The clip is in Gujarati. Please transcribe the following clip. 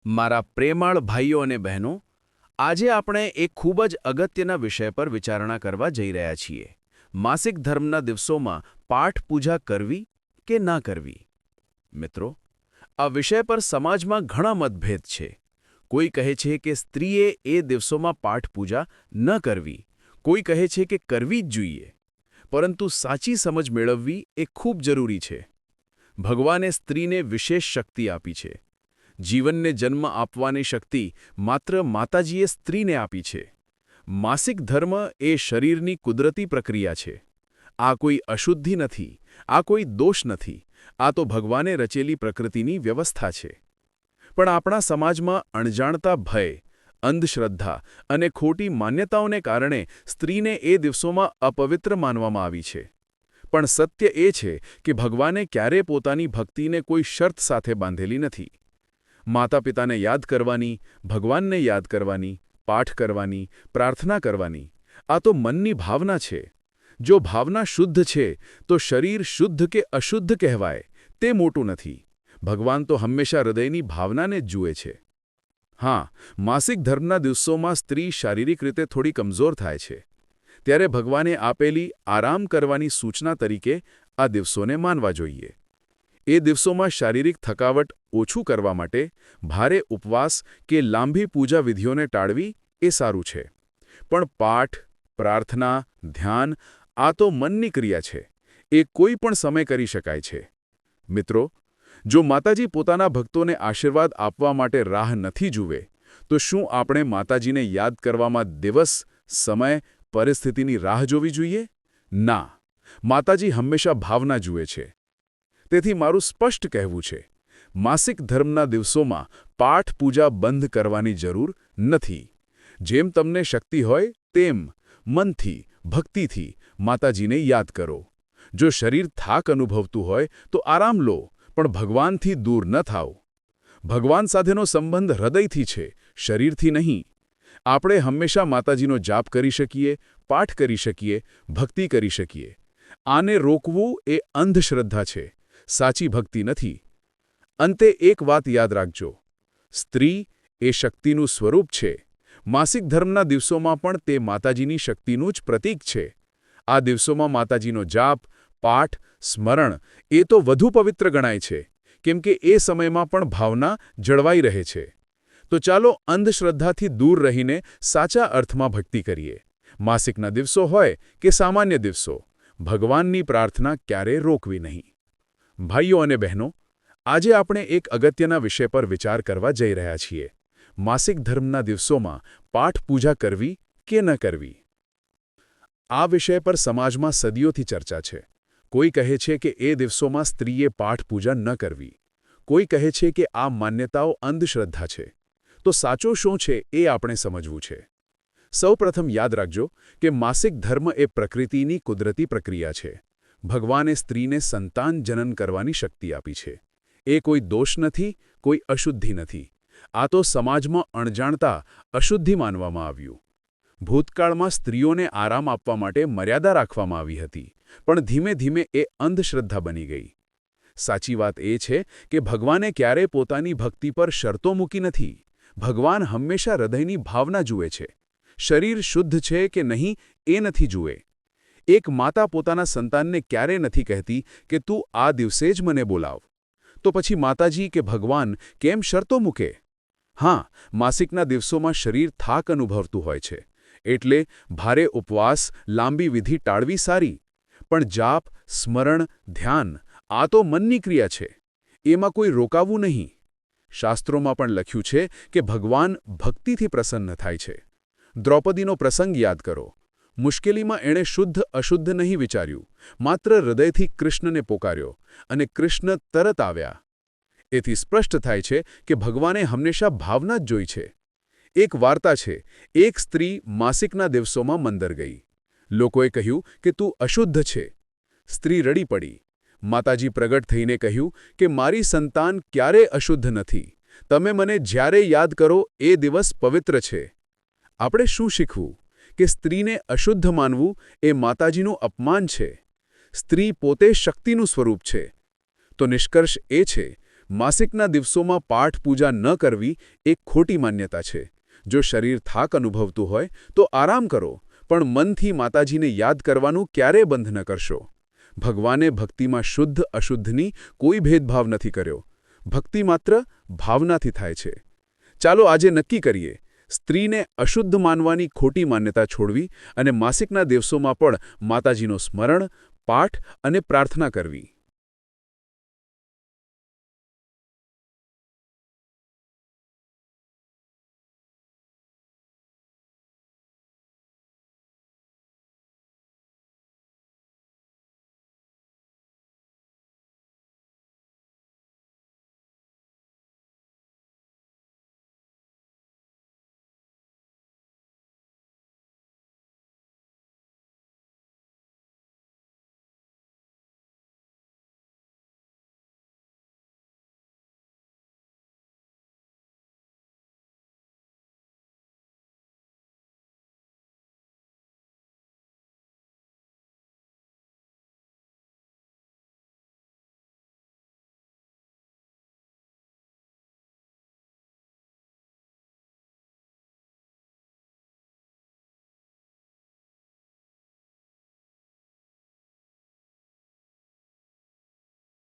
મારા પ્રેમાળ ભાઈઓ અને બહેનો, આજે આપણે એક ખૂબ જ અગત્યના વિષય પર વિચારણા કરવા જઈ રહ્યા છીએ. માસિક ધર્મના દિવસોમાં પાઠ પૂજા કરવી કે ના કરવી? મિત્રો, આ વિષય પર સમાજમાં ઘણા મતભેદ છે. કોઈ કહે છે કે સ્ત્રીએ એ દિવસોમાં પાઠ પૂજા ન કરવી, કોઈ કહે છે કે કરવી જ જોઈએ. પરંતુ સાચી સમજ મેળવવી એ ખૂબ જરૂરી છે. ભગવાને સ્ત્રીને વિશેષ શક્તિ આપી છે. જીવનને જન્મ આપવાની શક્તિ માત્ર માતાજીએ સ્ત્રીને આપી છે. માસિક ધર્મ એ શરીરની કુદરતી પ્રક્રિયા છે. આ કોઈ અશુદ્ધિ નથી, આ કોઈ દોષ નથી, આ તો ભગવાને રચેલી પ્રકૃતિની વ્યવસ્થા છે. પણ આપણા સમાજમાં અણજાણતા ભય, અંધશ્રદ્ધા અને ખોટી માન્યતાઓને કારણે સ્ત્રીને એ દિવસોમાં અપવિત્ર માનવામાં આવી છે. પણ સત્ય એ છે કે ભગવાને ક્યારેય પોતાની ભક્તિને કોઈ શર્ત સાથે બાંધેલી નથી. માતા પિતાને યાદ કરવાની, ભગવાનને યાદ કરવાની, પાઠ કરવાની, પ્રાર્થના કરવાની, આ તો મનની ભાવના છે. જો ભાવના શુદ્ધ છે તો શરીર શુદ્ધ કે અશુદ્ધ કહેવાય તે મોટું નથી. ભગવાન તો હંમેશા હૃદયની ભાવનાને જ જુએ છે. હા, માસિક ધર્મના દિવસોમાં સ્ત્રી શારીરિક રીતે થોડી કમજોર થાય છે. ત્યારે ભગવાને આપેલી આરામ કરવાની સૂચના તરીકે આ દિવસોને માનવા જોઈએ. એ દિવસોમાં શારીરિક થકાવટ ઓછું કરવા માટે ભારે ઉપવાસ કે લાંબી પૂજા વિધિઓને ટાળવી એ સારું છે. પણ પાઠ, પ્રાર્થના, ધ્યાન આ તો મનની ક્રિયા છે. એ કોઈ પણ સમય કરી શકાય છે. મિત્રો, જો માતાજી પોતાના ભક્તોને આશીર્વાદ આપવા માટે રાહ નથી જુએ, તો શું આપણે માતાજીને યાદ કરવામાં દિવસ, સમય, પરિસ્થિતિની રાહ જોવી જોઈએ? ના, માતાજી હંમેશા ભાવના જુએ છે. તેથી મારું સ્પષ્ટ કહેવું છે, માસિક ધર્મના દિવસોમાં પાઠ પૂજા બંધ કરવાની જરૂર નથી. જેમ તમને શક્તિ હોય તેમ મનથી, ભક્તિથી માતાજીને યાદ કરો. જો શરીર થાક અનુભવતું હોય તો આરામ લો, પણ ભગવાનથી દૂર ન થાઓ. ભગવાન સાથેનો સંબંધ હૃદયથી છે, શરીરથી નહીં. આપણે હંમેશા માતાજીનો જાપ કરી શકીએ, પાઠ કરી શકીએ, ભક્તિ કરી શકીએ. આને રોકવું એ અંધશ્રદ્ધા છે, સાચી ભક્તિ નથી. અંતે એક વાત યાદ રાખજો, સ્ત્રી એ શક્તિનું સ્વરૂપ છે. માસિક ધર્મના દિવસોમાં પણ તે માતાજીની શક્તિનું જ પ્રતીક છે. આ દિવસોમાં માતાજીનો જાપ, પાઠ, સ્મરણ એ તો વધુ પવિત્ર ગણાય છે, કેમ કે એ સમયમાં પણ ભાવના જળવાઈ રહે છે. તો ચાલો અંધશ્રદ્ધાથી દૂર રહીને સાચા અર્થમાં ભક્તિ કરીએ. માસિકના દિવસો હોય કે સામાન્ય દિવસો, ભગવાનની પ્રાર્થના ક્યારેય રોકવી નહીં. ભાઈઓ અને બહેનો, આજે આપણે એક અગત્યના વિષય પર વિચાર કરવા જઈ રહ્યા છીએ. માસિક ધર્મના દિવસોમાં પાઠ પૂજા કરવી કે ન કરવી? આ વિષય પર સમાજમાં સદીઓથી ચર્ચા છે. કોઈ કહે છે કે એ દિવસોમાં સ્ત્રીએ પાઠ પૂજા ન કરવી. કોઈ કહે છે કે આ માન્યતાઓ અંધશ્રદ્ધા છે. તો સાચો શું છે એ આપણે સમજવું છે. સૌપ્રથમ યાદ રાખજો કે માસિક ધર્મ એ પ્રકૃતિની કુદરતી પ્રક્રિયા છે. ભગવાને સ્ત્રીને સંતાન જનન કરવાની શક્તિ આપી છે. એ કોઈ દોષ નથી, કોઈ અશુદ્ધિ નથી. આ તો સમાજમાં અણજાણતા અશુદ્ધિ માનવામાં આવ્યું. ભૂતકાળમાં સ્ત્રીઓને આરામ આપવા માટે મર્યાદા રાખવામાં આવી હતી, પણ ધીમે ધીમે એ અંધશ્રદ્ધા બની ગઈ. સાચી વાત એ છે કે ભગવાને ક્યારેય પોતાની ભક્તિ પર શરતો મૂકી નથી. ભગવાન હંમેશા હૃદયની ભાવના જુએ છે. શરીર શુદ્ધ છે કે નહીં એ નથી જુએ. એક માતા પોતાના સંતાનને ક્યારેય નથી કહેતી કે તું આ દિવસે જ મને બોલાવ. તો પછી માતાજી કે ભગવાન કેમ શરતો મૂકે? હા, માસિકના દિવસોમાં શરીર થાક અનુભવતું હોય છે. એટલે ભારે ઉપવાસ, લાંબી વિધિ ટાળવી સારી. પણ જાપ, સ્મરણ, ધ્યાન આ તો મનની ક્રિયા છે. એમાં કોઈ રોકાવું નહીં. શાસ્ત્રોમાં પણ લખ્યું છે કે ભગવાન ભક્તિથી પ્રસન્ન થાય છે. દ્રૌપદીનો પ્રસંગ યાદ કરો. મુશ્કેલીમાં એણે શુદ્ધ અશુદ્ધ નહીં વિચાર્યું, માત્ર હૃદયથી કૃષ્ણને પોકાર્યો, અને કૃષ્ણ તરત આવ્યા. એથી સ્પષ્ટ થાય છે કે ભગવાને હંમેશા ભાવના જ જોઈ છે. એક વાર્તા છે, એક સ્ત્રી માસિકના દિવસોમાં મંદિર ગઈ. લોકોએ કહ્યું કે તું અશુદ્ધ છે. સ્ત્રી રડી પડી. માતાજી પ્રગટ થઈને કહ્યું કે મારી સંતાન ક્યારેય અશુદ્ધ નથી. તમે મને જ્યારે યાદ કરો એ દિવસ પવિત્ર છે. આપણે શું શીખવું? કે સ્ત્રીને અશુદ્ધ માનવું એ માતાજીનું અપમાન છે. સ્ત્રી પોતે શક્તિનું સ્વરૂપ છે. તો નિષ્કર્ષ એ છે, માસિકના દિવસોમાં પાઠ પૂજા ન કરવી એક ખોટી માન્યતા છે. જો શરીર થાક અનુભવતું હોય તો આરામ કરો, પણ મનથી માતાજીને યાદ કરવાનું ક્યારેય બંધ ન કરશો. ભગવાને ભક્તિમાં શુદ્ધ અશુદ્ધની કોઈ ભેદભાવ નથી કર્યો. ભક્તિ માત્ર ભાવનાથી થાય છે. ચાલો આજે નક્કી કરીએ, સ્ત્રીને અશુદ્ધ માનવાની ખોટી માન્યતા છોડવી અને માસિકના દિવસોમાં પણ માતાજીનું સ્મરણ, પાઠ અને પ્રાર્થના કરવી.